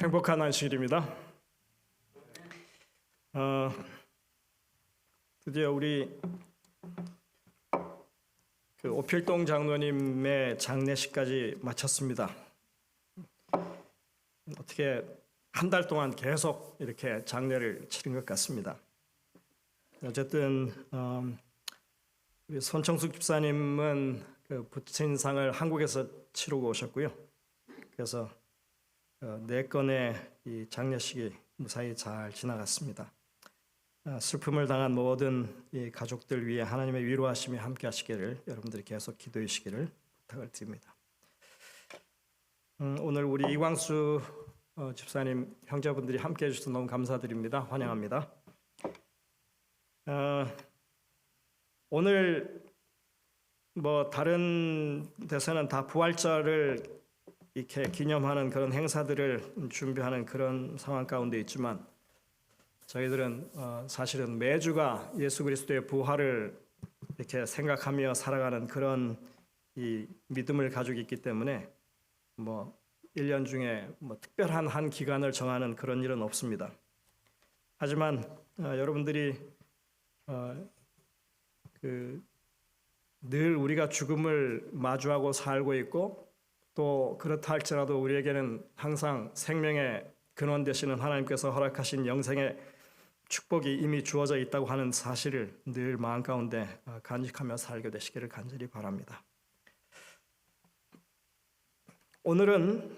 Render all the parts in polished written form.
행복한 안식일입니다. 드디어 우리 오필동 장로님의 장례식까지 마쳤습니다. 어떻게 한 달 동안 계속 이렇게 장례를 치른 것 같습니다. 어쨌든 우리 손청숙 집사님은 그 부친상을 한국에서 치르고 오셨고요. 그래서 네 건의 이 장례식이 무사히 잘 지나갔습니다. 슬픔을 당한 모든 이 가족들 위해 하나님의 위로하심이 함께하시기를 여러분들이 계속 기도해 주시기를 부탁을 드립니다. 오늘 우리 이광수 집사님 형제분들이 함께해 주셔서 너무 감사드립니다. 환영합니다. 오늘 뭐 다른 데서는 다 부활절을 이렇게 기념하는 그런 행사들을 준비하는 그런 상황 가운데 있지만 저희들은 사실은 매주가 예수 그리스도의 부활을 이렇게 생각하며 살아가는 그런 이 믿음을 가지고 있기 때문에 뭐 1년 중에 뭐 특별한 한 기간을 정하는 그런 일은 없습니다. 하지만 여러분들이 늘 우리가 죽음을 마주하고 살고 있고 또 그렇다 할지라도 우리에게는 항상 생명의 근원 되시는 하나님께서 허락하신 영생의 축복이 이미 주어져 있다고 하는 사실을 늘 마음 가운데 간직하며 살게 되시기를 간절히 바랍니다. 오늘은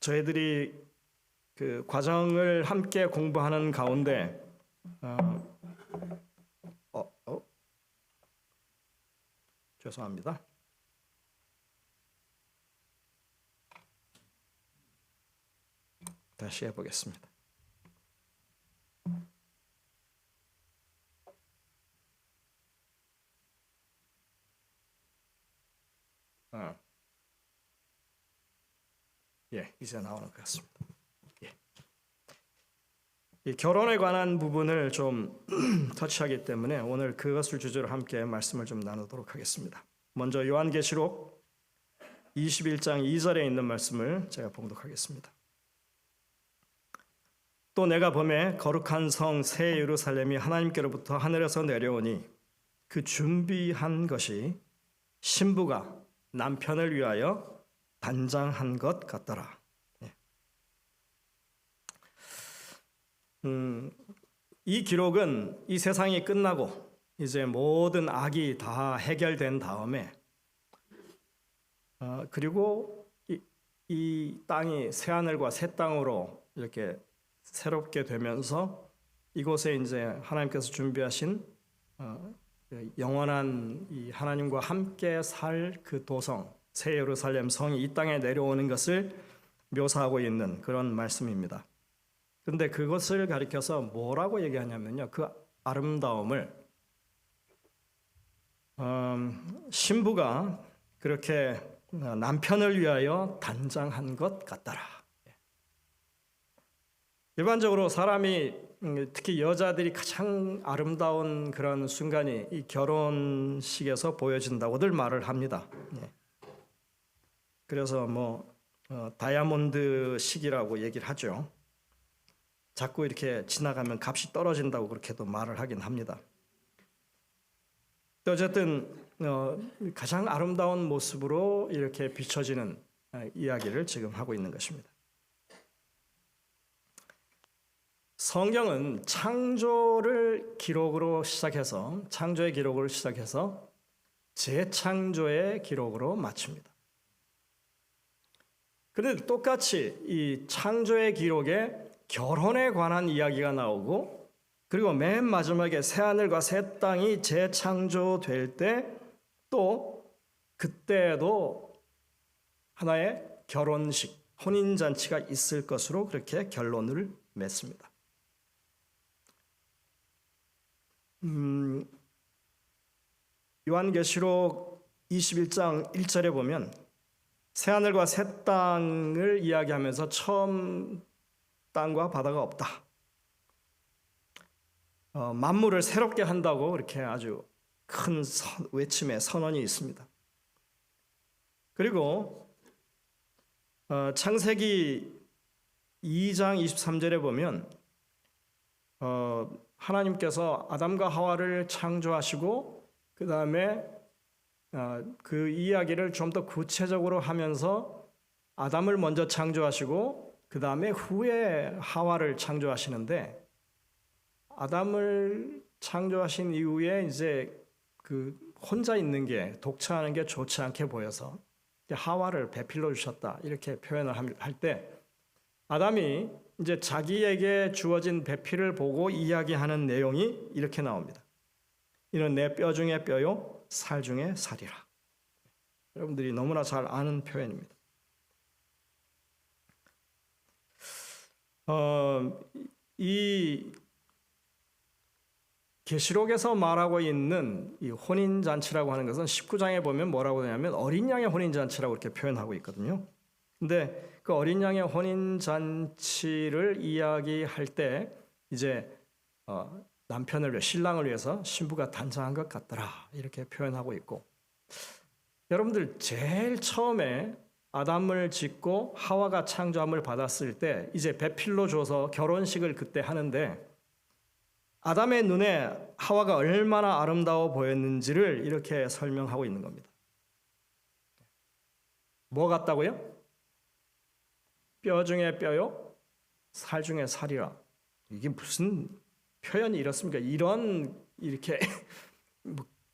저희들이 그 과정을 함께 공부하는 가운데 죄송합니다. 다시 해보겠습니다. 이제 나오는 것 같습니다. 이 결혼에 관한 부분을 좀 터치하기 때문에 오늘 그것을 주제로 함께 말씀을 좀 나누도록 하겠습니다. 먼저 요한계시록 21장 2절에 있는 말씀을 제가 봉독하겠습니다. 또 내가 보매 거룩한 성 새 예루살렘이 하나님께로부터 하늘에서 내려오니 그 준비한 것이 신부가 남편을 위하여 단장한 것 같더라. 이 기록은 이 세상이 끝나고 이제 모든 악이 다 해결된 다음에 그리고 이 땅이 새 하늘과 새 땅으로 이렇게 새롭게 되면서 이곳에 이제 하나님께서 준비하신 영원한 이 하나님과 함께 살 그 도성 새 예루살렘 성이 이 땅에 내려오는 것을 묘사하고 있는 그런 말씀입니다. 그런데 그것을 가리켜서 뭐라고 얘기하냐면요, 그 아름다움을 신부가 그렇게 남편을 위하여 단장한 것 같더라. 일반적으로 사람이 특히 여자들이 가장 아름다운 그런 순간이 이 결혼식에서 보여진다고들 말을 합니다. 그래서 뭐 다이아몬드식이라고 얘기를 하죠. 자꾸 이렇게 지나가면 값이 떨어진다고 그렇게도 말을 하긴 합니다. 어쨌든 가장 아름다운 모습으로 이렇게 비춰지는 이야기를 지금 하고 있는 것입니다. 성경은 창조의 기록으로 시작해서 재창조의 기록으로 마칩니다. 그런데 똑같이 이 창조의 기록에 결혼에 관한 이야기가 나오고 그리고 맨 마지막에 새하늘과 새 땅이 재창조될 때 또 그때도 하나의 결혼식, 혼인잔치가 있을 것으로 그렇게 결론을 맺습니다. 요한계시록 21장 1절에 보면 새하늘과 새 땅을 이야기하면서 처음 땅과 바다가 없다. 만물을 새롭게 한다고 이렇게 아주 큰 외침의 선언이 있습니다. 그리고 창세기 2장 23절에 보면 하나님께서 아담과 하와를 창조하시고 그 다음에 그 이야기를 좀 더 구체적으로 하면서 아담을 먼저 창조하시고 그 다음에 후에 하와를 창조하시는데, 아담을 창조하신 이후에 이제 그 혼자 있는 게, 독차하는 게 좋지 않게 보여서 하와를 배필로 주셨다 이렇게 표현을 할 때, 아담이 이제 자기에게 주어진 배필을 보고 이야기하는 내용이 이렇게 나옵니다. 이는 내 뼈 중에 뼈요 살 중에 살이라. 여러분들이 너무나 잘 아는 표현입니다. 이 계시록에서 말하고 있는 이 혼인잔치라고 하는 것은 19장에 보면 뭐라고 하냐면 어린 양의 혼인잔치라고 이렇게 표현하고 있거든요. 근데 그 어린 양의 혼인잔치를 이야기할 때 이제 남편을 위해, 신랑을 위해서 신부가 단장한 것 같더라 이렇게 표현하고 있고, 여러분들 제일 처음에 아담을 짓고 하와가 창조함을 받았을 때 이제 배필로 줘서 결혼식을 그때 하는데, 아담의 눈에 하와가 얼마나 아름다워 보였는지를 이렇게 설명하고 있는 겁니다. 뭐 같다고요? 뼈 중에 뼈요, 살 중에 살이라. 이게 무슨 표현이 이렇습니까? 이렇게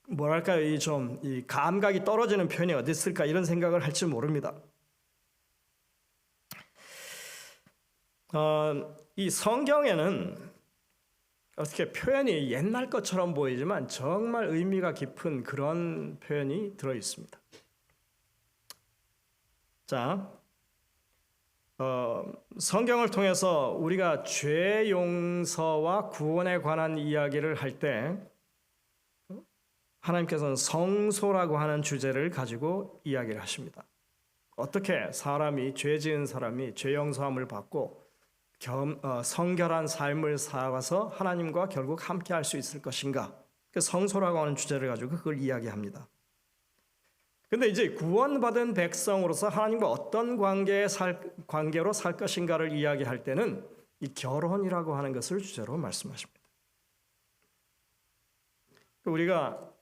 뭐랄까요? 이 감각이 떨어지는 표현이 어디 있을까 이런 생각을 할지 모릅니다. 이 성경에는 어떻게 표현이 옛날 것처럼 보이지만 정말 의미가 깊은 그런 표현이 들어 있습니다. 자, 성경을 통해서 우리가 죄 용서와 구원에 관한 이야기를 할 때 하나님께서는 성소라고 하는 주제를 가지고 이야기를 하십니다. 어떻게 사람이, 죄 지은 사람이 죄 용서함을 받고 성결한 삶을 살아서 하나님과 결국 함께 할 수 있을 것인가? 그 성소라고 하는 주제를 가지고 그걸 이야기합니다. 근데 이제 구원받은 백성으로서 하나님과 어떤 관계로 살 것인가를 이야기할 때는 이 결혼이라고 하는 것을 주제로 말씀하십니다. 우리가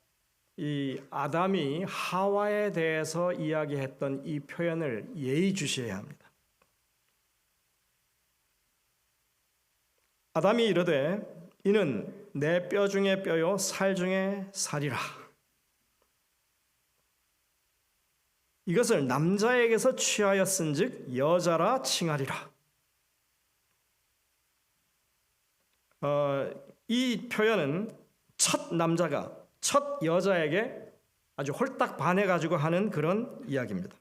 이 아담이 하와에 대해서 이야기했던 이 표현을 예의주시해야 합니다. 아담이 이르되 이는 내 뼈 중에 뼈요 살 중에 살이라. 이것을 남자에게서 취하였은즉 여자라 칭하리라. 이 표현은 첫 남자가 첫 여자에게 아주 홀딱 반해가지고 하는 그런 이야기입니다.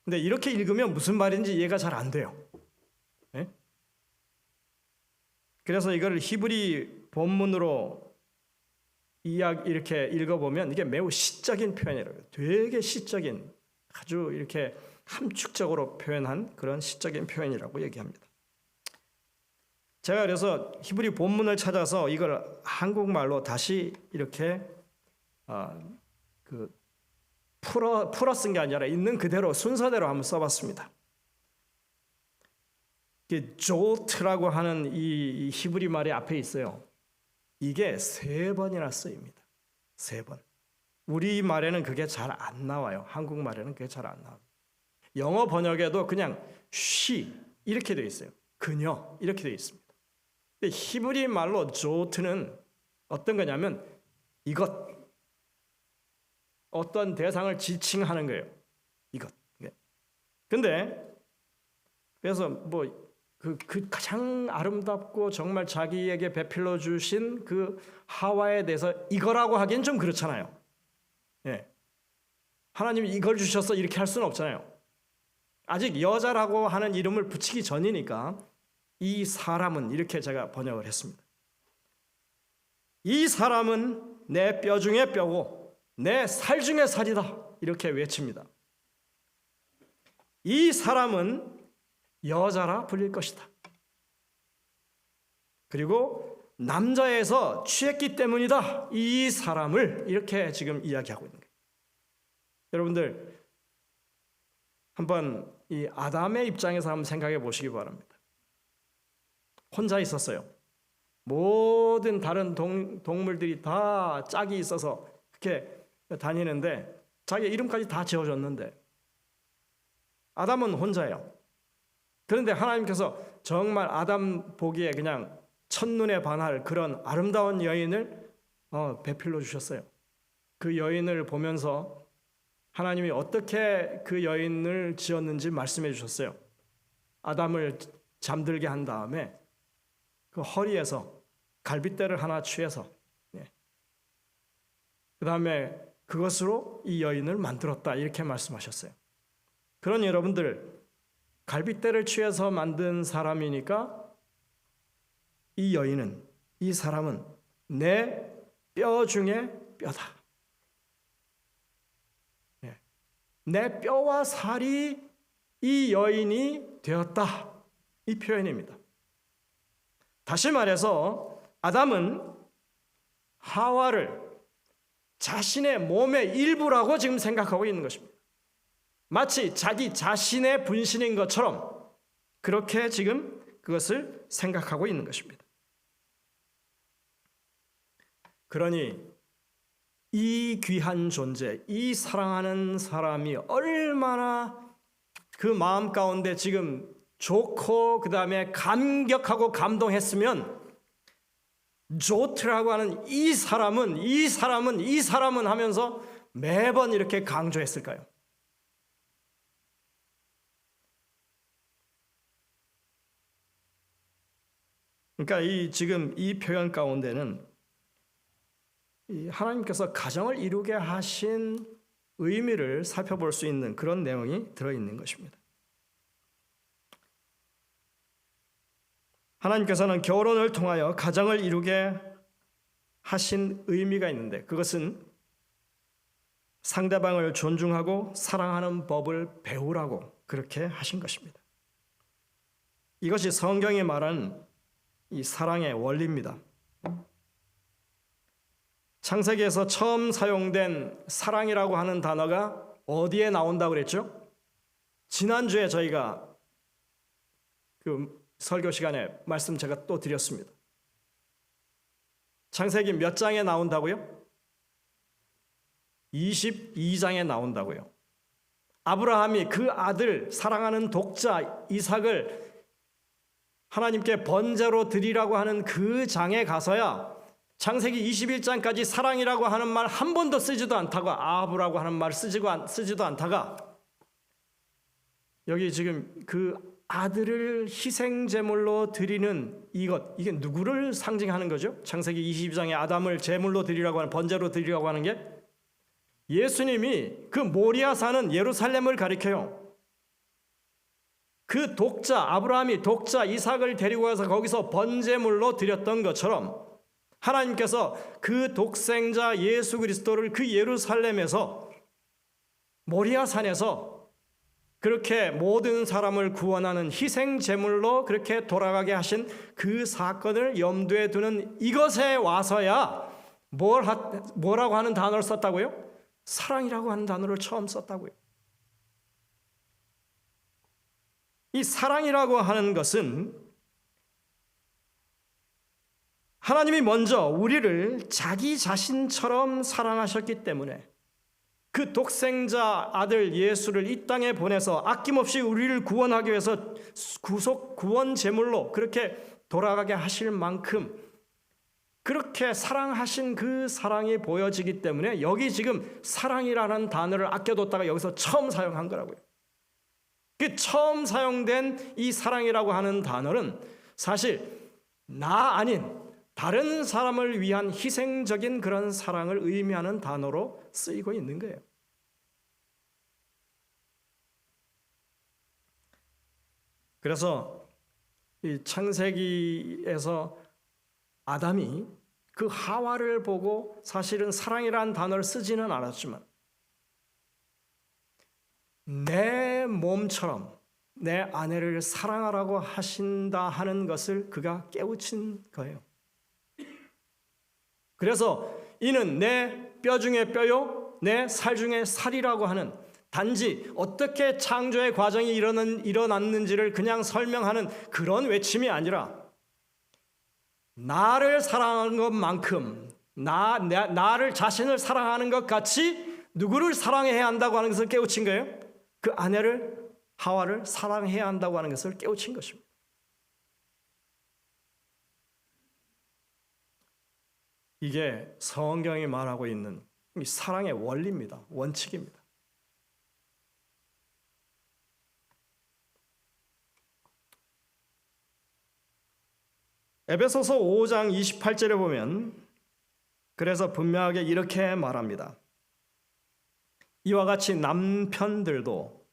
근데 이렇게 읽으면 무슨 말인지 이해가 잘 안 돼요. 네? 그래서 이걸 히브리 본문으로 이렇게 읽어보면 이게 매우 시적인 표현이라고요. 되게 시적인, 아주 이렇게 함축적으로 표현한 그런 시적인 표현이라고 얘기합니다. 제가 그래서 히브리 본문을 찾아서 이걸 한국말로 다시 이렇게 풀어 쓴 게 아니라 있는 그대로 순서대로 한번 써봤습니다. 조트라고 하는 이 히브리 말이 앞에 있어요. 이게 3번이나 쓰입니다. 3번. 우리 말에는 그게 잘 안 나와요. 한국말에는 그게 잘 안 나와요. 영어 번역에도 그냥 she 이렇게 되어 있어요. 그녀 이렇게 되어 있습니다. 근데 히브리 말로 조트는 어떤 거냐면 이것, 어떤 대상을 지칭하는 거예요. 이것. 근데 그래서 그 가장 아름답고 정말 자기에게 베풀어 주신 그 하와에 대해서 이거라고 하기엔 좀 그렇잖아요. 예. 하나님이 이걸 주셔서 이렇게 할 수는 없잖아요. 아직 여자라고 하는 이름을 붙이기 전이니까 이 사람은 이렇게 제가 번역을 했습니다. 이 사람은 내 뼈 중에 뼈고 내 살 중에 살이다. 이렇게 외칩니다. 이 사람은 여자라 불릴 것이다. 그리고 남자에서 취했기 때문이다. 이 사람을 이렇게 지금 이야기하고 있는 거예요. 여러분들 한번 이 아담의 입장에서 한번 생각해 보시기 바랍니다. 혼자 있었어요. 모든 다른 동물들이 다 짝이 있어서 그렇게 다니는데 자기 이름까지 다 지어줬는데 아담은 혼자예요. 그런데 하나님께서 정말 아담 보기에 그냥 첫눈에 반할 그런 아름다운 여인을 배필로 주셨어요. 그 여인을 보면서 하나님이 어떻게 그 여인을 지었는지 말씀해 주셨어요. 아담을 잠들게 한 다음에 그 허리에서 갈빗대를 하나 취해서 그 다음에 그것으로 이 여인을 만들었다 이렇게 말씀하셨어요. 그런 여러분들 갈빗대를 취해서 만든 사람이니까 이 여인은 이 사람은 내 뼈 중에 뼈다. 내 뼈와 살이 이 여인이 되었다. 이 표현입니다. 다시 말해서 아담은 하와를 자신의 몸의 일부라고 지금 생각하고 있는 것입니다. 마치 자기 자신의 분신인 것처럼 그렇게 지금 그것을 생각하고 있는 것입니다. 그러니 이 귀한 존재, 이 사랑하는 사람이 얼마나 그 마음 가운데 지금 좋고 그 다음에 감격하고 감동했으면 조트라고 하는 이 사람은 하면서 매번 이렇게 강조했을까요? 그러니까 지금 이 표현 가운데는 하나님께서 가정을 이루게 하신 의미를 살펴볼 수 있는 그런 내용이 들어있는 것입니다. 하나님께서는 결혼을 통하여 가정을 이루게 하신 의미가 있는데 그것은 상대방을 존중하고 사랑하는 법을 배우라고 그렇게 하신 것입니다. 이것이 성경이 말하는 이 사랑의 원리입니다. 창세기에서 처음 사용된 사랑이라고 하는 단어가 어디에 나온다고 그랬죠? 지난주에 저희가 그 설교 시간에 말씀 제가 또 드렸습니다. 창세기 몇 장에 나온다고요? 22장에 나온다고요. 아브라함이 그 아들 사랑하는 독자 이삭을 하나님께 번제로 드리라고 하는 그 장에 가서야 창세기 21장까지 사랑이라고 하는 말 한 번도 쓰지도 않다가 아브라고 하는 말 쓰지도 않다가 여기 지금 그 아들을 희생제물로 드리는 이게 누구를 상징하는 거죠? 창세기 22장에 아담을 제물로 드리라고 하는 번제로 드리라고 하는 게 예수님이 그 모리아 사는 예루살렘을 가리켜요. 그 독자 아브라함이 독자 이삭을 데리고 가서 거기서 번제물로 드렸던 것처럼 하나님께서 그 독생자 예수 그리스도를 그 예루살렘에서 모리아 산에서 그렇게 모든 사람을 구원하는 희생 제물로 그렇게 돌아가게 하신 그 사건을 염두에 두는 이것에 와서야 뭐라고 하는 단어를 썼다고요? 사랑이라고 하는 단어를 처음 썼다고요. 이 사랑이라고 하는 것은 하나님이 먼저 우리를 자기 자신처럼 사랑하셨기 때문에 그 독생자 아들 예수를 이 땅에 보내서 아낌없이 우리를 구원하기 위해서 구원 제물로 그렇게 돌아가게 하실 만큼 그렇게 사랑하신 그 사랑이 보여지기 때문에 여기 지금 사랑이라는 단어를 아껴뒀다가 여기서 처음 사용한 거라고요. 그 처음 사용된 이 사랑이라고 하는 단어는 사실 나 아닌 다른 사람을 위한 희생적인 그런 사랑을 의미하는 단어로 쓰이고 있는 거예요. 그래서 이 창세기에서 아담이 그 하와를 보고 사실은 사랑이라는 단어를 쓰지는 않았지만 내 몸처럼 내 아내를 사랑하라고 하신다 하는 것을 그가 깨우친 거예요. 그래서 이는 내 뼈 중에 뼈요 내 살 중에 살이라고 하는 단지 어떻게 창조의 과정이 일어났는지를 그냥 설명하는 그런 외침이 아니라 나를 사랑하는 것만큼 나를 자신을 사랑하는 것 같이 누구를 사랑해야 한다고 하는 것을 깨우친 거예요. 그 아내를 하와를 사랑해야 한다고 하는 것을 깨우친 것입니다. 이게 성경이 말하고 있는 이 사랑의 원리입니다. 원칙입니다. 에베소서 5장 28절에 보면 그래서 분명하게 이렇게 말합니다. 이와 같이 남편들도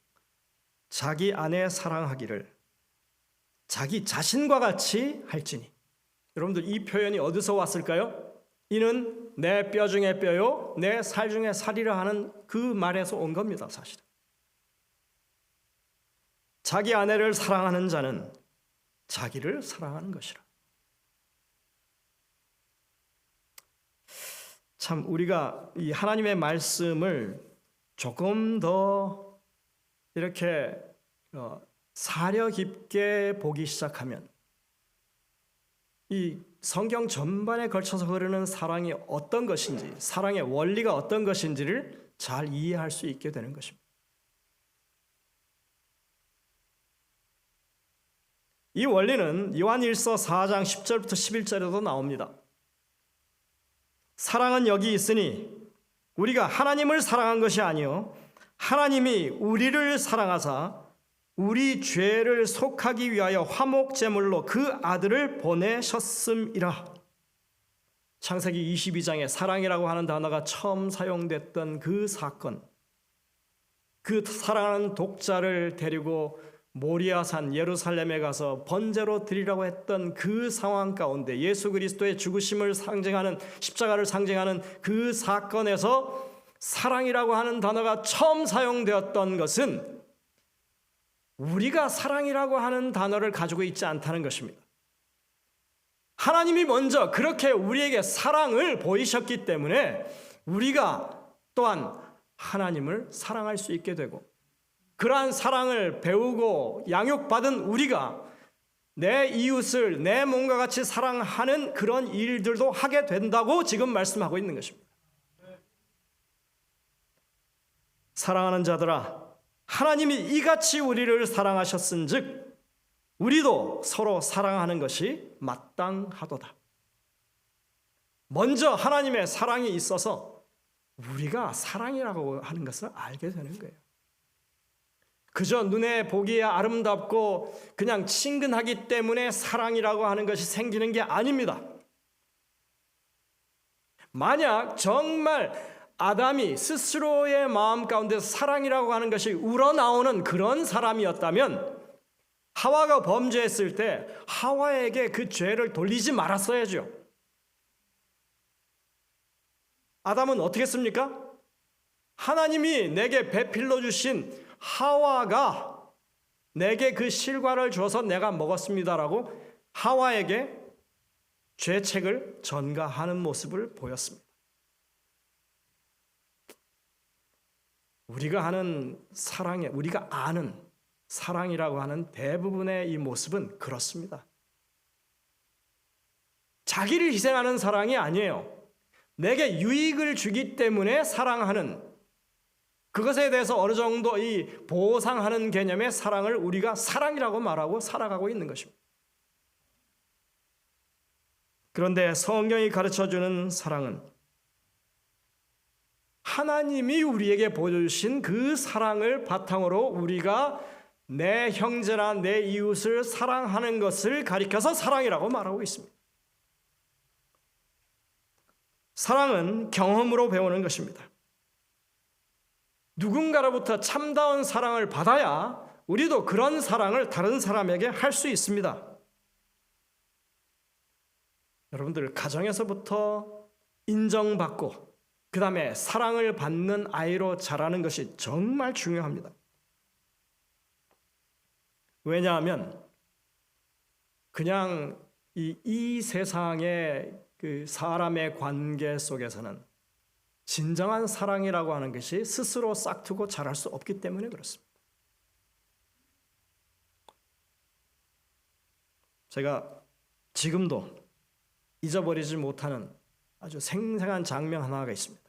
자기 아내 사랑하기를 자기 자신과 같이 할지니. 여러분들 이 표현이 어디서 왔을까요? 이는 내 뼈 중에 뼈요 내 살 중에 살이라 하는 그 말에서 온 겁니다. 사실은 자기 아내를 사랑하는 자는 자기를 사랑하는 것이라. 참 우리가 이 하나님의 말씀을 조금 더 이렇게 사려 깊게 보기 시작하면 이 성경 전반에 걸쳐서 흐르는 사랑이 어떤 것인지, 사랑의 원리가 어떤 것인지를 잘 이해할 수 있게 되는 것입니다. 이 원리는 요한일서 4장 10절부터 11절에도 나옵니다. 사랑은 여기 있으니 우리가 하나님을 사랑한 것이 아니요 하나님이 우리를 사랑하사 우리 죄를 속하기 위하여 화목제물로 그 아들을 보내셨음이라. 창세기 22장에 사랑이라고 하는 단어가 처음 사용됐던 그 사건, 그 사랑하는 독자를 데리고 모리아산 예루살렘에 가서 번제로 드리라고 했던 그 상황 가운데 예수 그리스도의 죽으심을 상징하는, 십자가를 상징하는 그 사건에서 사랑이라고 하는 단어가 처음 사용되었던 것은 우리가 사랑이라고 하는 단어를 가지고 있지 않다는 것입니다. 하나님이 먼저 그렇게 우리에게 사랑을 보이셨기 때문에 우리가 또한 하나님을 사랑할 수 있게 되고, 그러한 사랑을 배우고 양육받은 우리가 내 이웃을 내 몸과 같이 사랑하는 그런 일들도 하게 된다고 지금 말씀하고 있는 것입니다. 사랑하는 자들아, 하나님이 이같이 우리를 사랑하셨은즉 우리도 서로 사랑하는 것이 마땅하도다. 먼저 하나님의 사랑이 있어서 우리가 사랑이라고 하는 것을 알게 되는 거예요. 그저 눈에 보기에 아름답고 그냥 친근하기 때문에 사랑이라고 하는 것이 생기는 게 아닙니다. 만약 정말 아담이 스스로의 마음 가운데 사랑이라고 하는 것이 우러나오는 그런 사람이었다면 하와가 범죄했을 때 하와에게 그 죄를 돌리지 말았어야죠. 아담은 어떻게 했습니까? 하나님이 내게 배필로 주신 하와가 내게 그 실과를 줘서 내가 먹었습니다라고 하와에게 죄책을 전가하는 모습을 보였습니다. 우리가 하는 우리가 아는 사랑이라고 하는 대부분의 이 모습은 그렇습니다. 자기를 희생하는 사랑이 아니에요. 내게 유익을 주기 때문에 사랑하는, 그것에 대해서 어느 정도 이 보상하는 개념의 사랑을 우리가 사랑이라고 말하고 살아가고 있는 것입니다. 그런데 성경이 가르쳐주는 사랑은 하나님이 우리에게 보여주신 그 사랑을 바탕으로 우리가 내 형제나 내 이웃을 사랑하는 것을 가리켜서 사랑이라고 말하고 있습니다. 사랑은 경험으로 배우는 것입니다. 누군가로부터 참다운 사랑을 받아야 우리도 그런 사랑을 다른 사람에게 할 수 있습니다. 여러분들 가정에서부터 인정받고 그 다음에 사랑을 받는 아이로 자라는 것이 정말 중요합니다. 왜냐하면 그냥 이 세상의 그 사람의 관계 속에서는 진정한 사랑이라고 하는 것이 스스로 싹트고 자랄 수 없기 때문에 그렇습니다. 제가 지금도 잊어버리지 못하는 아주 생생한 장면 하나가 있습니다.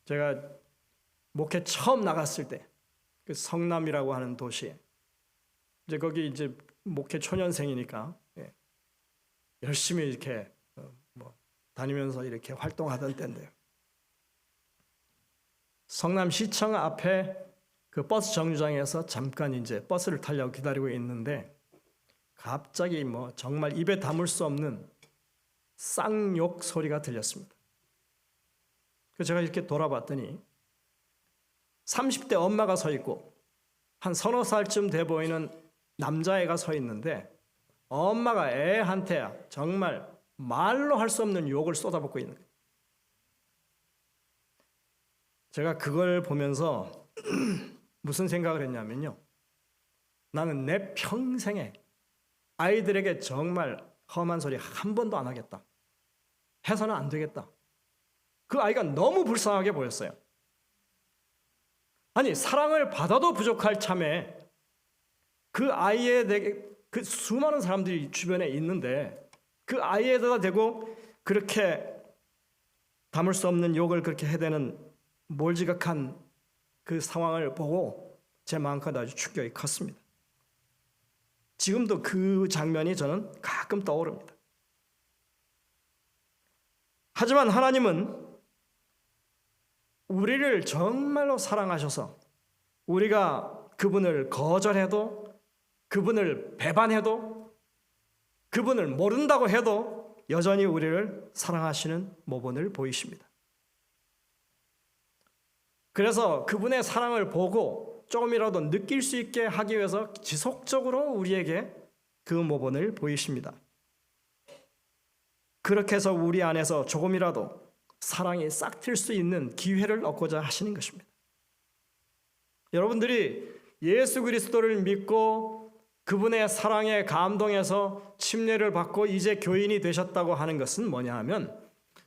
제가 목회 처음 나갔을 때 그 성남이라고 하는 도시에 이제 거기 이제 목회 초년생이니까 열심히 이렇게 다니면서 이렇게 활동하던 때인데요. 성남시청 앞에 그 버스 정류장에서 잠깐 이제 버스를 타려고 기다리고 있는데 갑자기 정말 입에 담을 수 없는 쌍욕 소리가 들렸습니다. 그래서 제가 이렇게 돌아봤더니 30대 엄마가 서 있고 한 서너 살쯤 돼 보이는 남자애가 서 있는데 엄마가 애한테 정말 말로 할 수 없는 욕을 쏟아붓고 있는 거예요. 제가 그걸 보면서 무슨 생각을 했냐면요. 나는 내 평생에 아이들에게 정말 험한 소리 한 번도 안 하겠다. 해서는 안 되겠다. 그 아이가 너무 불쌍하게 보였어요. 아니, 사랑을 받아도 부족할 참에 그 아이에 대해 그 수많은 사람들이 주변에 있는데 그 아이에다 대고 그렇게 담을 수 없는 욕을 그렇게 해대는 몰지각한 그 상황을 보고 제 마음까지 아주 충격이 컸습니다. 지금도 그 장면이 저는 가끔 떠오릅니다. 하지만 하나님은 우리를 정말로 사랑하셔서 우리가 그분을 거절해도 그분을 배반해도 그분을 모른다고 해도 여전히 우리를 사랑하시는 모본을 보이십니다. 그래서 그분의 사랑을 보고 조금이라도 느낄 수 있게 하기 위해서 지속적으로 우리에게 그 모본을 보이십니다. 그렇게 해서 우리 안에서 조금이라도 사랑이 싹틀 수 있는 기회를 얻고자 하시는 것입니다. 여러분들이 예수 그리스도를 믿고 그분의 사랑에 감동해서 침례를 받고 이제 교인이 되셨다고 하는 것은 뭐냐 하면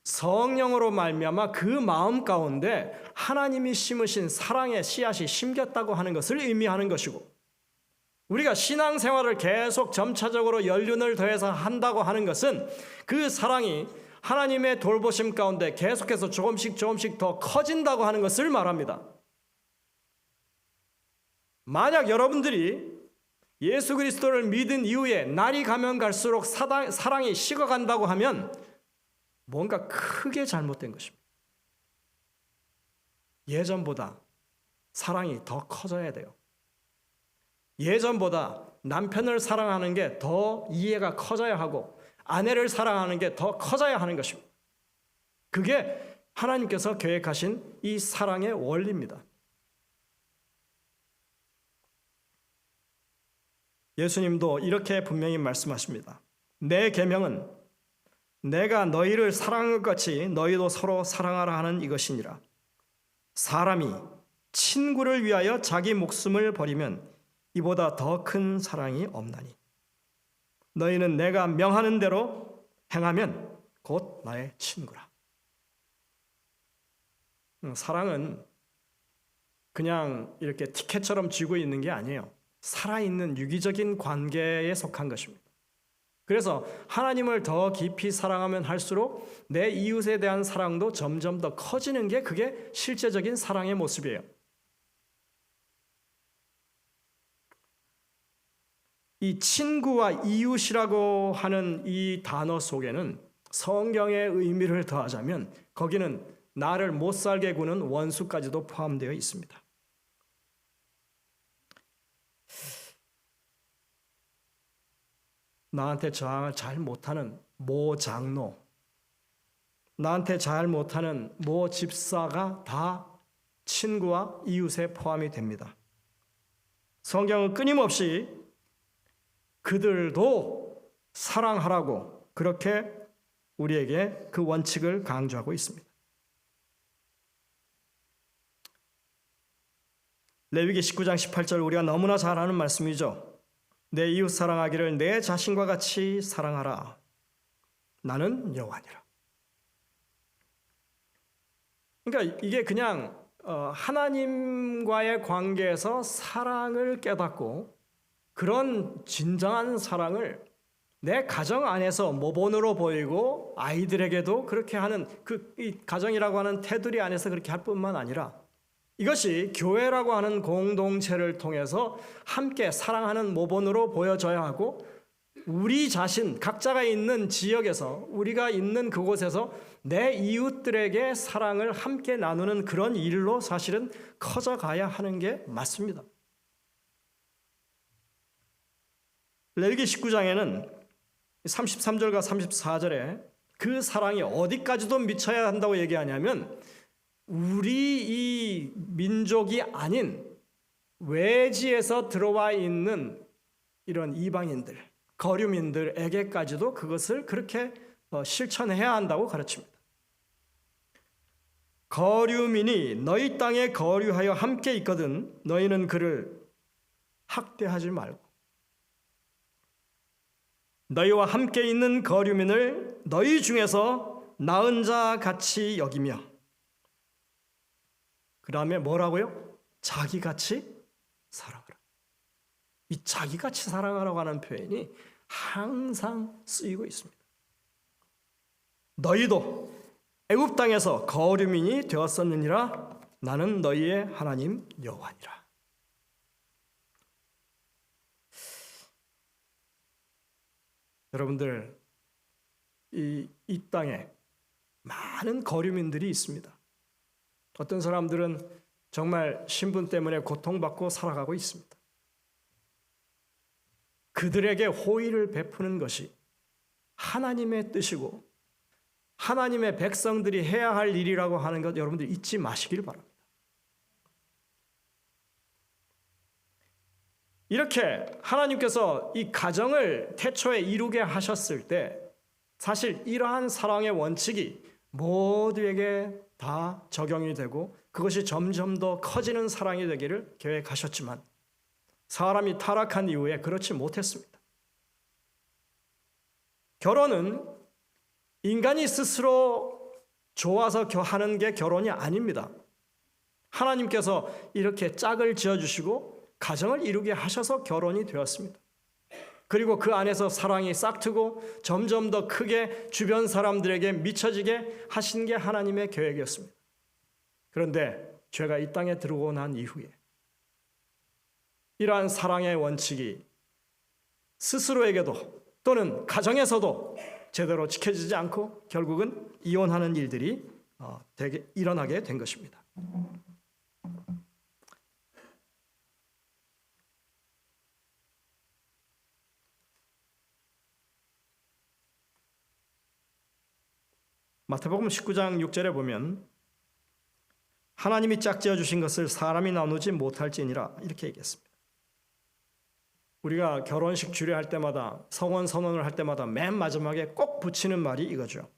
성령으로 말미암아 그 마음 가운데 하나님이 심으신 사랑의 씨앗이 심겼다고 하는 것을 의미하는 것이고, 우리가 신앙생활을 계속 점차적으로 연륜을 더해서 한다고 하는 것은 그 사랑이 하나님의 돌보심 가운데 계속해서 조금씩 더 커진다고 하는 것을 말합니다. 만약 여러분들이 예수 그리스도를 믿은 이후에 날이 가면 갈수록 사랑이 식어간다고 하면 뭔가 크게 잘못된 것입니다. 예전보다 사랑이 더 커져야 돼요. 예전보다 남편을 사랑하는 게 더 이해가 커져야 하고 아내를 사랑하는 게 더 커져야 하는 것입니다. 그게 하나님께서 계획하신 이 사랑의 원리입니다. 예수님도 이렇게 분명히 말씀하십니다. 내 계명은 내가 너희를 사랑한 것 같이 너희도 서로 사랑하라 하는 이것이니라. 사람이 친구를 위하여 자기 목숨을 버리면 이보다 더 큰 사랑이 없나니 너희는 내가 명하는 대로 행하면 곧 나의 친구라. 사랑은 그냥 이렇게 티켓처럼 쥐고 있는 게 아니에요. 살아있는 유기적인 관계에 속한 것입니다. 그래서 하나님을 더 깊이 사랑하면 할수록 내 이웃에 대한 사랑도 점점 더 커지는 게 그게 실제적인 사랑의 모습이에요. 이 친구와 이웃이라고 하는 이 단어 속에는 성경의 의미를 더하자면 거기는 나를 못 살게 구는 원수까지도 포함되어 있습니다. 나한테 저항을 잘 못하는 모 장로, 나한테 잘 못하는 모 집사가 다 친구와 이웃에 포함이 됩니다. 성경은 끊임없이 그들도 사랑하라고 그렇게 우리에게 그 원칙을 강조하고 있습니다. 레위기 19장 18절 우리가 너무나 잘 아는 말씀이죠. 내 이웃 사랑하기를 내 자신과 같이 사랑하라. 나는 여호와니라. 그러니까 이게 그냥 하나님과의 관계에서 사랑을 깨닫고 그런 진정한 사랑을 내 가정 안에서 모본으로 보이고 아이들에게도 그렇게 하는 이 가정이라고 하는 테두리 안에서 그렇게 할 뿐만 아니라 이것이 교회라고 하는 공동체를 통해서 함께 사랑하는 모본으로 보여져야 하고 우리 자신 각자가 있는 지역에서 우리가 있는 그곳에서 내 이웃들에게 사랑을 함께 나누는 그런 일로 사실은 커져가야 하는 게 맞습니다. 레위기 19장에는 33절과 34절에 그 사랑이 어디까지도 미쳐야 한다고 얘기하냐면 우리 이 민족이 아닌 외지에서 들어와 있는 이런 이방인들, 거류민들에게까지도 그것을 그렇게 실천해야 한다고 가르칩니다. 거류민이 너희 땅에 거류하여 함께 있거든 너희는 그를 학대하지 말고 너희와 함께 있는 거류민을 너희 중에서 나은 자 같이 여기며 그 다음에 뭐라고요? 자기같이 사랑하라. 이 자기같이 사랑하라고 하는 표현이 항상 쓰이고 있습니다. 너희도 애굽 땅에서 거류민이 되었었느니라. 나는 너희의 하나님 여호와니라. 여러분들 이 땅에 많은 거류민들이 있습니다. 어떤 사람들은 정말 신분 때문에 고통받고 살아가고 있습니다. 그들에게 호의를 베푸는 것이 하나님의 뜻이고 하나님의 백성들이 해야 할 일이라고 하는 것 여러분들 잊지 마시길 바랍니다. 이렇게 하나님께서 이 가정을 태초에 이루게 하셨을 때 사실 이러한 사랑의 원칙이 모두에게 다 적용이 되고 그것이 점점 더 커지는 사랑이 되기를 계획하셨지만 사람이 타락한 이후에 그렇지 못했습니다. 결혼은 인간이 스스로 좋아서 하는 게 결혼이 아닙니다. 하나님께서 이렇게 짝을 지어주시고 가정을 이루게 하셔서 결혼이 되었습니다. 그리고 그 안에서 사랑이 싹트고 점점 더 크게 주변 사람들에게 미쳐지게 하신 게 하나님의 계획이었습니다. 그런데 죄가 이 땅에 들어오고 난 이후에 이러한 사랑의 원칙이 스스로에게도 또는 가정에서도 제대로 지켜지지 않고 결국은 이혼하는 일들이 일어나게 된 것입니다. 마태복음 19장 6절에 보면 하나님이 짝지어 주신 것을 사람이 나누지 못할지니라 이렇게 얘기했습니다. 우리가 결혼식 주례할 때마다 성원 선언을 할 때마다 맨 마지막에 꼭 붙이는 말이 이거죠.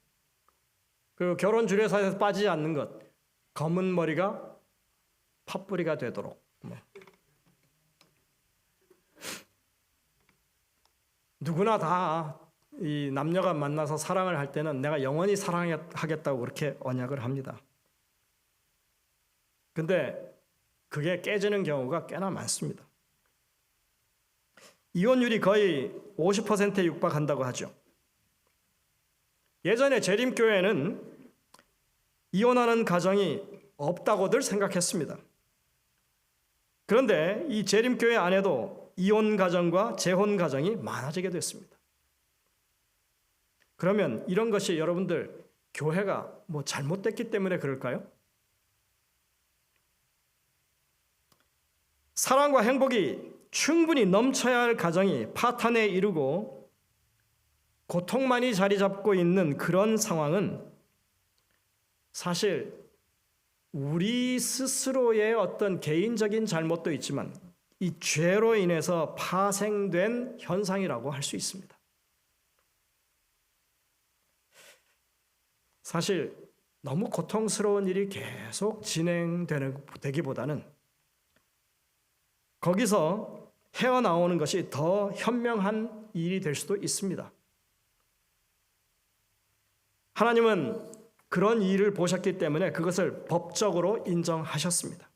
그리고 결혼 주례사에서 빠지지 않는 것, 검은 머리가 팥뿌리가 되도록. 누구나 다 이 남녀가 만나서 사랑을 할 때는 내가 영원히 사랑하겠다고 그렇게 언약을 합니다. 근데 그게 깨지는 경우가 꽤나 많습니다. 이혼율이 거의 50%에 육박한다고 하죠. 예전에 재림교회는 이혼하는 가정이 없다고들 생각했습니다. 그런데 이 재림교회 안에도 이혼 가정과 재혼 가정이 많아지게 됐습니다. 그러면 이런 것이 여러분들 교회가 뭐 잘못됐기 때문에 그럴까요? 사랑과 행복이 충분히 넘쳐야 할 가정이 파탄에 이르고 고통만이 자리 잡고 있는 그런 상황은 사실 우리 스스로의 어떤 개인적인 잘못도 있지만 이 죄로 인해서 파생된 현상이라고 할 수 있습니다. 사실 너무 고통스러운 일이 계속 진행되기보다는 거기서 헤어나오는 것이 더 현명한 일이 될 수도 있습니다. 하나님은 그런 일을 보셨기 때문에 그것을 법적으로 인정하셨습니다.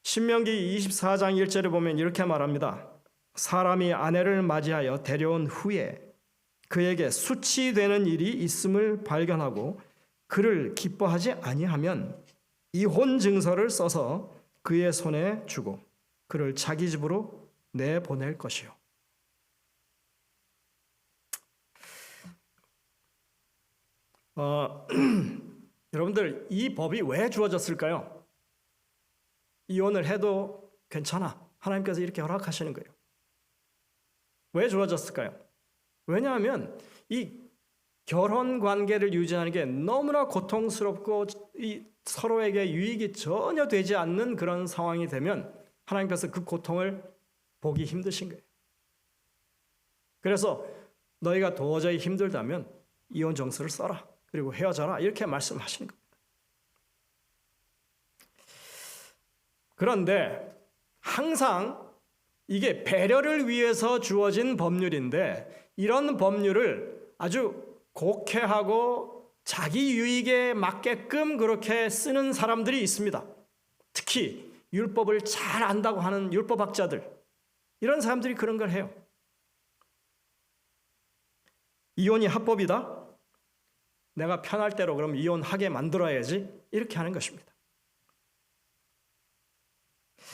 신명기 24장 1절에 보면 이렇게 말합니다. 사람이 아내를 맞이하여 데려온 후에 그에게 수치되는 일이 있음을 발견하고 그를 기뻐하지 아니하면 이혼 증서를 써서 그의 손에 주고 그를 자기 집으로 내보낼 것이요. 여러분들, 이 법이 왜 주어졌을까요? 이혼을 해도 괜찮아. 하나님께서 이렇게 허락하시는 거예요. 왜 주어졌을까요? 왜냐하면 이 결혼 관계를 유지하는 게 너무나 고통스럽고 이 서로에게 유익이 전혀 되지 않는 그런 상황이 되면 하나님께서 그 고통을 보기 힘드신 거예요. 그래서 너희가 도저히 힘들다면 이혼 정서를 써라. 그리고 헤어져라. 이렇게 말씀하시는 겁니다. 그런데 항상 이게 배려를 위해서 주어진 법률인데 이런 법률을 아주 곡해하고 자기 유익에 맞게끔 그렇게 쓰는 사람들이 있습니다. 특히 율법을 잘 안다고 하는 율법학자들, 이런 사람들이 그런 걸 해요. 이혼이 합법이다? 내가 편할 대로 그럼 이혼하게 만들어야지, 이렇게 하는 것입니다.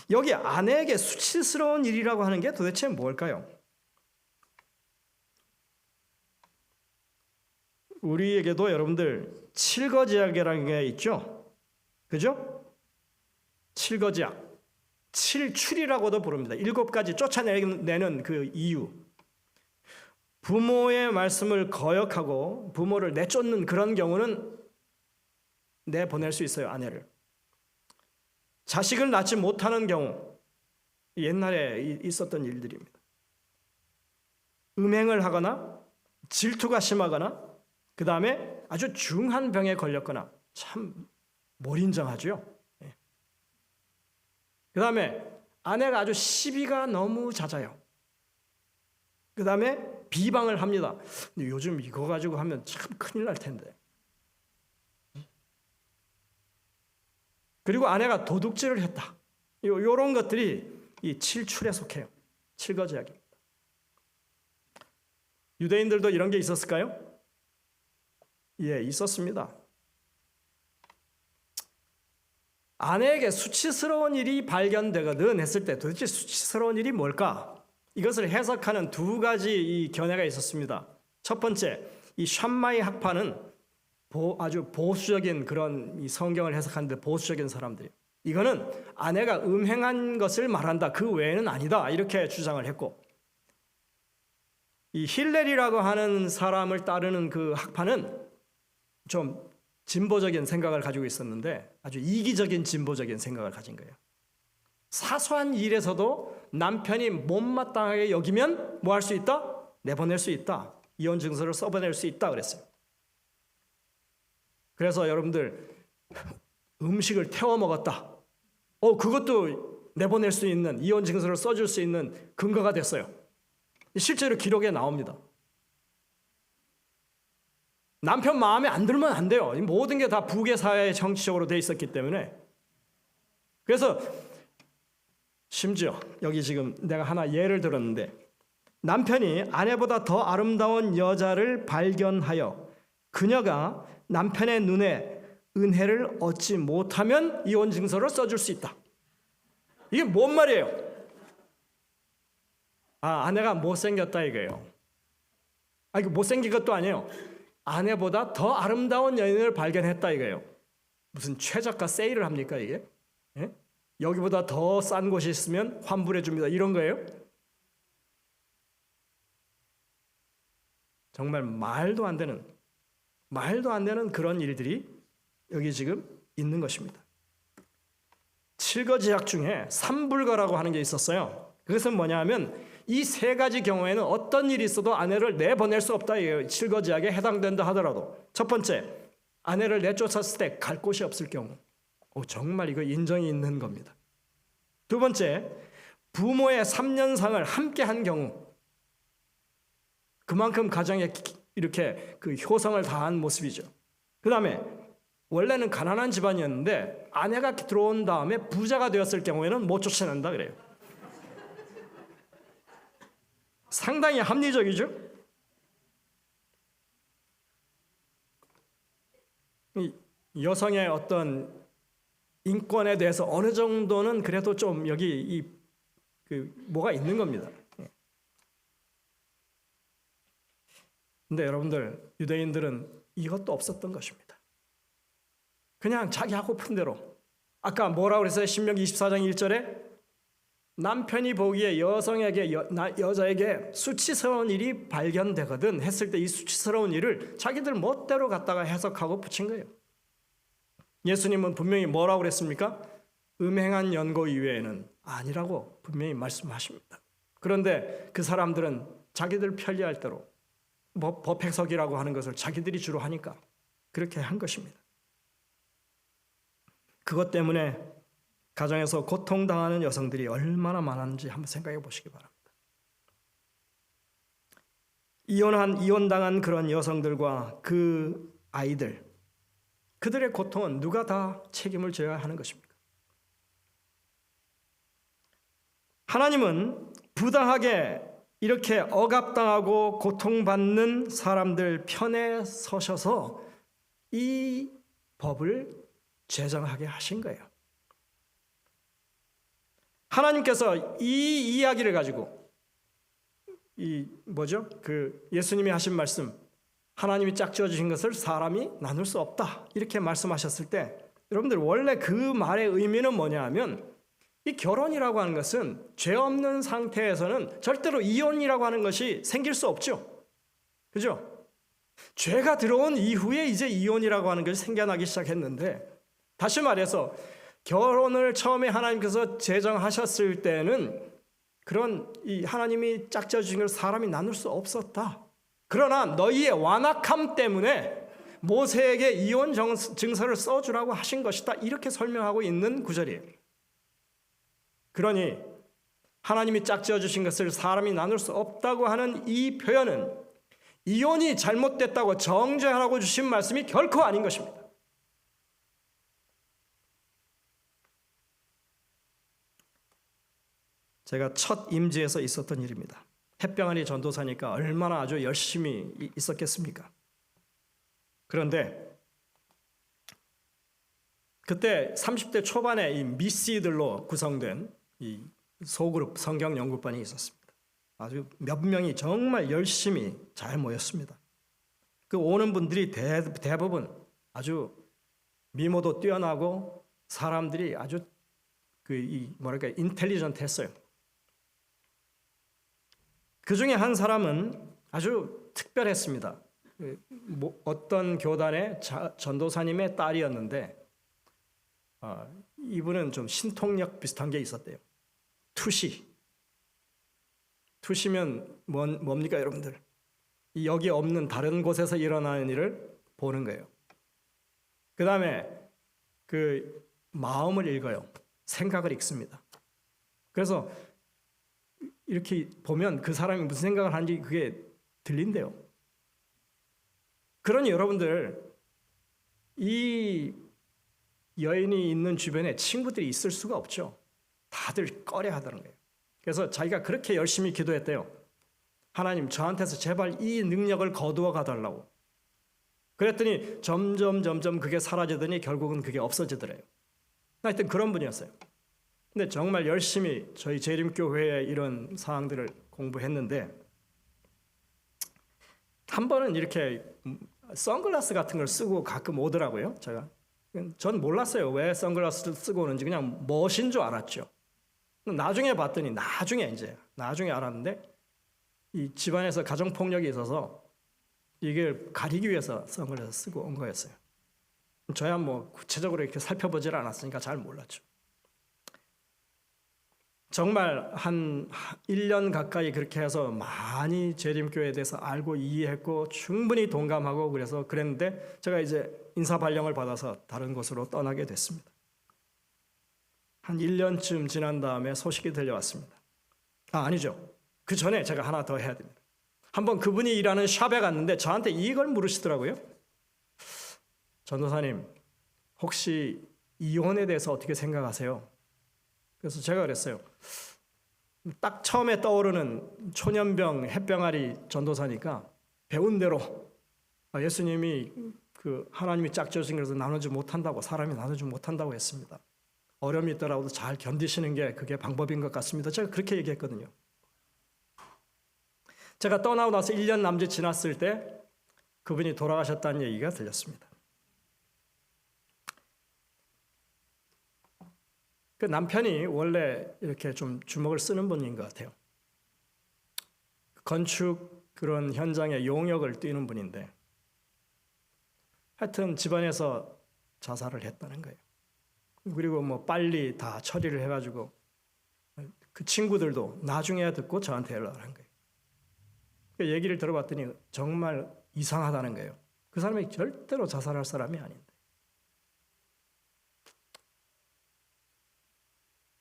여기 아내에게 수치스러운 일이라고 하는 게 도대체 뭘까요? 우리에게도 여러분들 칠거지약이라는 게 있죠? 그죠? 칠거지약, 칠출이라고도 부릅니다. 7가지 쫓아내는 그 이유. 부모의 말씀을 거역하고 부모를 내쫓는 그런 경우는 내보낼 수 있어요, 아내를. 자식을 낳지 못하는 경우, 옛날에 있었던 일들입니다. 음행을 하거나 질투가 심하거나 그 다음에 아주 중한 병에 걸렸거나, 참 몰인정하죠. 그 다음에 아내가 아주 시비가 너무 잦아요. 그 다음에 비방을 합니다. 근데 요즘 이거 가지고 하면 참 큰일 날 텐데. 그리고 아내가 도둑질을 했다. 이런 것들이 이 칠출에 속해요. 칠거지약입니다. 유대인들도 이런 게 있었을까요? 예, 있었습니다. 아내에게 수치스러운 일이 발견되거든 했을 때 도대체 수치스러운 일이 뭘까? 이것을 해석하는 2가지 이 견해가 있었습니다. 첫 번째, 이 샴마이 학파는 아주 보수적인 그런 이 성경을 해석하는데 보수적인 사람들이에요. 이거는 아내가 음행한 것을 말한다. 그 외에는 아니다. 이렇게 주장을 했고, 이 힐렐이라고 하는 사람을 따르는 그 학파는 좀 진보적인 생각을 가지고 있었는데 아주 이기적인 진보적인 생각을 가진 거예요. 사소한 일에서도 남편이 못마땅하게 여기면 뭐 할 수 있다? 내보낼 수 있다. 이혼 증서를 써보낼 수 있다 그랬어요. 그래서 여러분들 음식을 태워 먹었다. 그것도 내보낼 수 있는, 이혼 증서를 써줄 수 있는 근거가 됐어요. 실제로 기록에 나옵니다. 남편 마음에 안 들면 안 돼요. 모든 게 다 부계 사회에 정치적으로 돼 있었기 때문에. 그래서 심지어 여기 지금 내가 하나 예를 들었는데, 남편이 아내보다 더 아름다운 여자를 발견하여 그녀가 남편의 눈에 은혜를 얻지 못하면 이혼 증서를 써줄 수 있다. 이게 뭔 말이에요? 아내가 못생겼다 이거예요. 이거 못생긴 것도 아니에요. 아내보다 더 아름다운 여인을 발견했다 이거예요. 무슨 최저가 세일을 합니까 이게? 예? 여기보다 더 싼 곳이 있으면 환불해 줍니다. 이런 거예요? 정말 말도 안 되는 그런 일들이 여기 지금 있는 것입니다. 칠거지약 중에 삼불거라고 하는 게 있었어요. 그것은 뭐냐 하면 이 3가지 경우에는 어떤 일이 있어도 아내를 내보낼 수 없다. 칠거지약에 해당된다 하더라도, 첫 번째, 아내를 내쫓았을 때 갈 곳이 없을 경우, 정말 이거 인정이 있는 겁니다. 두 번째, 부모의 3년상을 함께 한 경우, 그만큼 가정에 이렇게 그 효성을 다한 모습이죠. 그 다음에 원래는 가난한 집안이었는데 아내가 들어온 다음에 부자가 되었을 경우에는 못 쫓아낸다 그래요. 상당히 합리적이죠. 이 여성의 어떤 인권에 대해서 어느 정도는 그래도 좀 여기 뭐가 있는 겁니다. 근데 여러분들, 유대인들은 이것도 없었던 것입니다. 그냥 자기 하고픈 대로. 아까 뭐라고 그랬어요? 신명기 24장 1절에 남편이 보기에 여자에게 수치스러운 일이 발견되거든 했을 때 이 수치스러운 일을 자기들 멋대로 갖다가 해석하고 붙인 거예요. 예수님은 분명히 뭐라고 그랬습니까? 음행한 연고 이외에는 아니라고 분명히 말씀하십니다. 그런데 그 사람들은 자기들 편리할 대로 법 해석이라고 하는 것을 자기들이 주로 하니까 그렇게 한 것입니다. 그것 때문에 가정에서 고통당하는 여성들이 얼마나 많은지 한번 생각해 보시기 바랍니다. 이혼당한 그런 여성들과 그 아이들, 그들의 고통은 누가 다 책임을 져야 하는 것입니까? 하나님은 부당하게 이렇게 억압당하고 고통받는 사람들 편에 서셔서 이 법을 제정하게 하신 거예요. 하나님께서 이 이야기를 가지고 예수님이 하신 말씀, 하나님이 짝지어 주신 것을 사람이 나눌 수 없다 이렇게 말씀하셨을 때 여러분들 원래 그 말의 의미는 뭐냐 하면 이 결혼이라고 하는 것은 죄 없는 상태에서는 절대로 이혼이라고 하는 것이 생길 수 없죠. 그죠? 죄가 들어온 이후에 이제 이혼이라고 하는 것이 생겨나기 시작했는데, 다시 말해서 결혼을 처음에 하나님께서 제정하셨을 때는 그런 이 하나님이 짝지어 주신 걸 사람이 나눌 수 없었다. 그러나 너희의 완악함 때문에 모세에게 이혼 증서를 써주라고 하신 것이다. 이렇게 설명하고 있는 구절이에요. 그러니 하나님이 짝지어 주신 것을 사람이 나눌 수 없다고 하는 이 표현은 이혼이 잘못됐다고 정죄하라고 주신 말씀이 결코 아닌 것입니다. 제가 첫 임지에서 있었던 일입니다. 햇병아리 전도사니까 얼마나 아주 열심히 있었겠습니까? 그런데 그때 30대 초반에 이 미씨들로 구성된 이 소그룹 성경 연구반이 있었습니다. 아주 몇 명이 정말 열심히 잘 모였습니다. 그 오는 분들이 대부분 아주 미모도 뛰어나고 사람들이 아주 인텔리전트했어요. 그 중에 한 사람은 아주 특별했습니다. 어떤 교단의 전도사님의 딸이었는데 이분은 좀 신통력 비슷한 게 있었대요. 투시면 뭡니까 여러분들? 여기 없는 다른 곳에서 일어나는 일을 보는 거예요. 그 다음에 그 마음을 읽어요. 생각을 읽습니다. 그래서 이렇게 보면 그 사람이 무슨 생각을 하는지 그게 들린대요. 그러니 여러분들 이 여인이 있는 주변에 친구들이 있을 수가 없죠. 다들 꺼려하더는 거예요. 그래서 자기가 그렇게 열심히 기도했대요. 하나님 저한테서 제발 이 능력을 거두어 가달라고. 그랬더니 점점 그게 사라지더니 결국은 그게 없어지더래요. 하여튼 그런 분이었어요. 근데 정말 열심히 저희 재림교회의 이런 사항들을 공부했는데 한 번은 이렇게 선글라스 같은 걸 쓰고 가끔 오더라고요. 전 몰랐어요. 왜 선글라스를 쓰고 오는지. 그냥 멋인 줄 알았죠. 나중에 봤더니 나중에 알았는데 이 집안에서 가정폭력이 있어서 이걸 가리기 위해서 선글라스 쓰고 온 거였어요. 저야 뭐 구체적으로 이렇게 살펴보질 않았으니까 잘 몰랐죠. 정말 한 1년 가까이 그렇게 해서 많이 재림교회에 대해서 알고 이해했고 충분히 동감하고 그랬는데 제가 이제 인사 발령을 받아서 다른 곳으로 떠나게 됐습니다. 한 1년쯤 지난 다음에 소식이 들려왔습니다. 아니죠. 그 전에 제가 하나 더 해야 됩니다. 한번 그분이 일하는 샵에 갔는데 저한테 이걸 물으시더라고요. 전도사님, 혹시 이혼에 대해서 어떻게 생각하세요? 그래서 제가 그랬어요. 딱 처음에 떠오르는 초년병 햇병아리 전도사니까 배운 대로 예수님이 하나님이 짝지어진 것을 나누지 못한다고, 사람이 나누지 못한다고 했습니다. 어려움이 있더라도 잘 견디시는 게 그게 방법인 것 같습니다. 제가 그렇게 얘기했거든요. 제가 떠나고 나서 1년 남짓 지났을 때 그분이 돌아가셨다는 얘기가 들렸습니다. 그 남편이 원래 이렇게 좀 주먹을 쓰는 분인 것 같아요. 건축 그런 현장에 용역을 뛰는 분인데 하여튼 집안에서 자살을 했다는 거예요. 그리고 뭐 빨리 다 처리를 해가지고 그 친구들도 나중에야 듣고 저한테 연락을 한 거예요. 그 얘기를 들어봤더니 정말 이상하다는 거예요. 그 사람이 절대로 자살할 사람이 아닌데.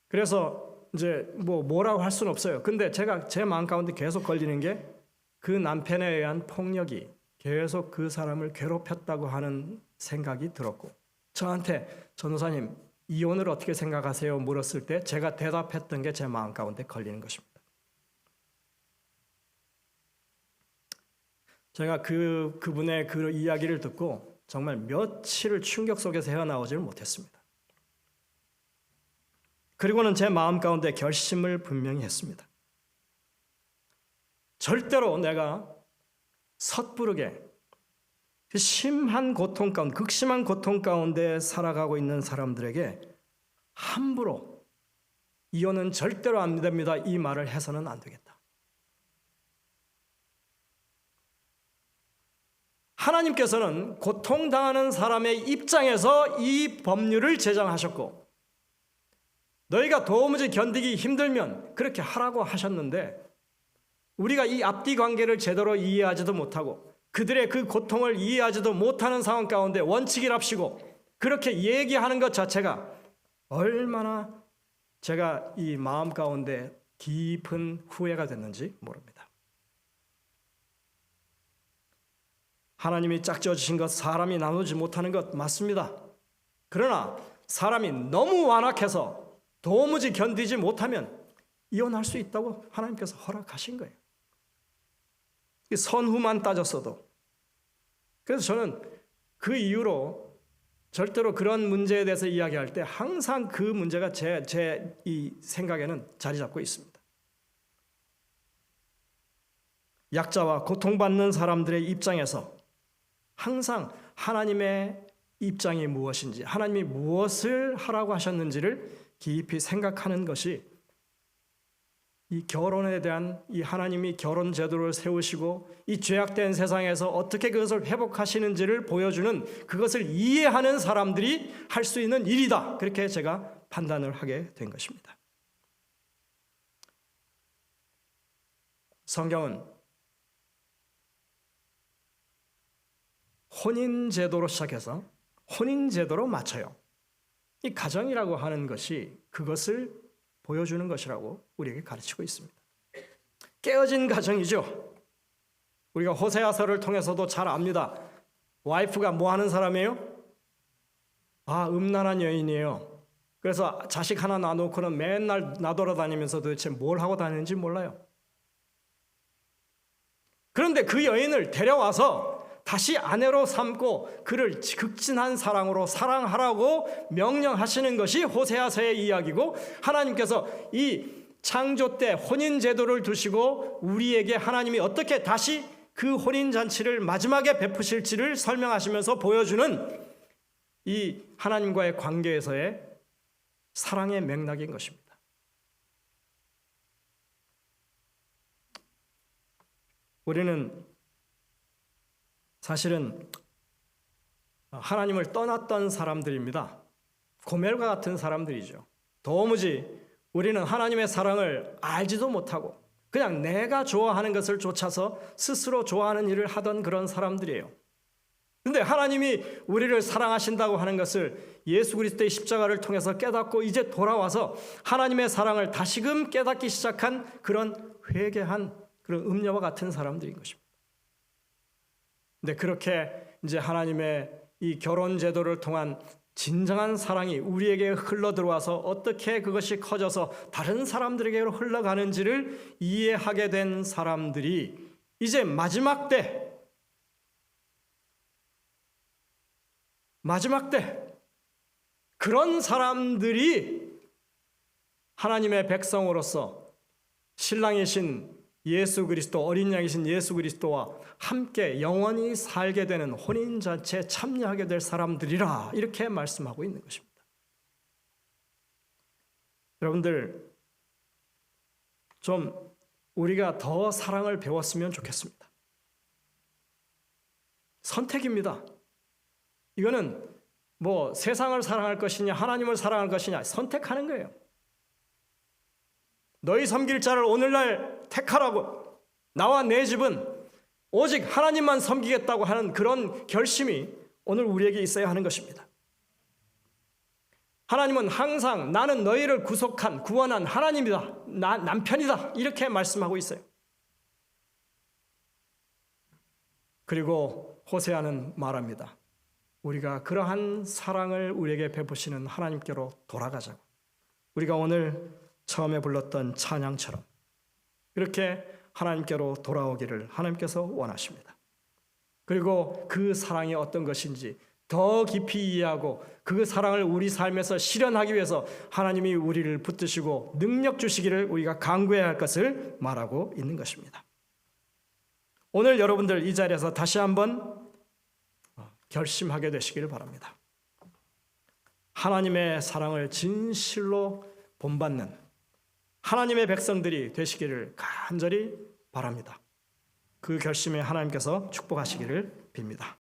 그래서 이제 뭐라고 할 수는 없어요. 근데 제가 제 마음 가운데 계속 걸리는 게 그 남편에 의한 폭력이 계속 그 사람을 괴롭혔다고 하는 생각이 들었고, 저한테 전도사님 이혼을 어떻게 생각하세요? 물었을 때 제가 대답했던 게 제 마음 가운데 걸리는 것입니다. 제가 그분의 그 이야기를 듣고 정말 며칠을 충격 속에서 헤어나오지를 못했습니다. 그리고는 제 마음 가운데 결심을 분명히 했습니다. 절대로 내가 섣부르게 심한 고통 가운데, 극심한 고통 가운데 살아가고 있는 사람들에게 함부로 이혼은 절대로 안 됩니다, 이 말을 해서는 안 되겠다. 하나님께서는 고통당하는 사람의 입장에서 이 법률을 제정하셨고 너희가 도무지 견디기 힘들면 그렇게 하라고 하셨는데 우리가 이 앞뒤 관계를 제대로 이해하지도 못하고 그들의 그 고통을 이해하지도 못하는 상황 가운데 원칙이랍시고 그렇게 얘기하는 것 자체가 얼마나 제가 이 마음 가운데 깊은 후회가 됐는지 모릅니다. 하나님이 짝지어 주신 것, 사람이 나누지 못하는 것 맞습니다. 그러나 사람이 너무 완악해서 도무지 견디지 못하면 이혼할 수 있다고 하나님께서 허락하신 거예요. 선후만 따졌어도. 그래서 저는 그 이후로 절대로 그런 문제에 대해서 이야기할 때 항상 그 문제가 제 이 생각에는 자리 잡고 있습니다. 약자와 고통받는 사람들의 입장에서 항상 하나님의 입장이 무엇인지, 하나님이 무엇을 하라고 하셨는지를 깊이 생각하는 것이 이 결혼에 대한 이 하나님이 결혼 제도를 세우시고 이 죄악된 세상에서 어떻게 그것을 회복하시는지를 보여주는, 그것을 이해하는 사람들이 할 수 있는 일이다, 그렇게 제가 판단을 하게 된 것입니다. 성경은 혼인 제도로 시작해서 혼인 제도로 맞춰요. 이 가정이라고 하는 것이 그것을 보여주는 것이라고 우리에게 가르치고 있습니다. 깨어진 가정이죠. 우리가 호세아서를 통해서도 잘 압니다. 와이프가 뭐 하는 사람이에요? 음란한 여인이에요. 그래서 자식 하나 놔놓고는 맨날 나돌아다니면서 도대체 뭘 하고 다니는지 몰라요. 그런데 그 여인을 데려와서 다시 아내로 삼고 그를 극진한 사랑으로 사랑하라고 명령하시는 것이 호세아서의 이야기고, 하나님께서 이 창조 때 혼인 제도를 두시고 우리에게 하나님이 어떻게 다시 그 혼인 잔치를 마지막에 베푸실지를 설명하시면서 보여주는 이 하나님과의 관계에서의 사랑의 맥락인 것입니다. 우리는 사실은 하나님을 떠났던 사람들입니다. 고멜과 같은 사람들이죠. 도무지 우리는 하나님의 사랑을 알지도 못하고 그냥 내가 좋아하는 것을 쫓아서 스스로 좋아하는 일을 하던 그런 사람들이에요. 그런데 하나님이 우리를 사랑하신다고 하는 것을 예수 그리스도의 십자가를 통해서 깨닫고 이제 돌아와서 하나님의 사랑을 다시금 깨닫기 시작한 그런 회개한 그런 음녀와 같은 사람들인 것입니다. 근데 그렇게 이제 하나님의 이 결혼 제도를 통한 진정한 사랑이 우리에게 흘러 들어와서 어떻게 그것이 커져서 다른 사람들에게로 흘러가는지를 이해하게 된 사람들이 이제 마지막 때 그런 사람들이 하나님의 백성으로서 신랑이신 예수 그리스도, 어린 양이신 예수 그리스도와 함께 영원히 살게 되는 혼인잔치에 참여하게 될 사람들이라 이렇게 말씀하고 있는 것입니다. 여러분들 좀 우리가 더 사랑을 배웠으면 좋겠습니다. 선택입니다. 이거는 뭐 세상을 사랑할 것이냐 하나님을 사랑할 것이냐 선택하는 거예요. 너희 섬길 자를 오늘날 택하라고, 나와 내 집은 오직 하나님만 섬기겠다고 하는 그런 결심이 오늘 우리에게 있어야 하는 것입니다. 하나님은 항상 나는 너희를 구원한 하나님이다, 남편이다 이렇게 말씀하고 있어요. 그리고 호세아는 말합니다. 우리가 그러한 사랑을 우리에게 베푸시는 하나님께로 돌아가자고. 우리가 오늘 처음에 불렀던 찬양처럼 그렇게 하나님께로 돌아오기를 하나님께서 원하십니다. 그리고 그 사랑이 어떤 것인지 더 깊이 이해하고 그 사랑을 우리 삶에서 실현하기 위해서 하나님이 우리를 붙드시고 능력 주시기를 우리가 간구해야 할 것을 말하고 있는 것입니다. 오늘 여러분들 이 자리에서 다시 한번 결심하게 되시기를 바랍니다. 하나님의 사랑을 진실로 본받는 하나님의 백성들이 되시기를 간절히 바랍니다. 그 결심에 하나님께서 축복하시기를 빕니다.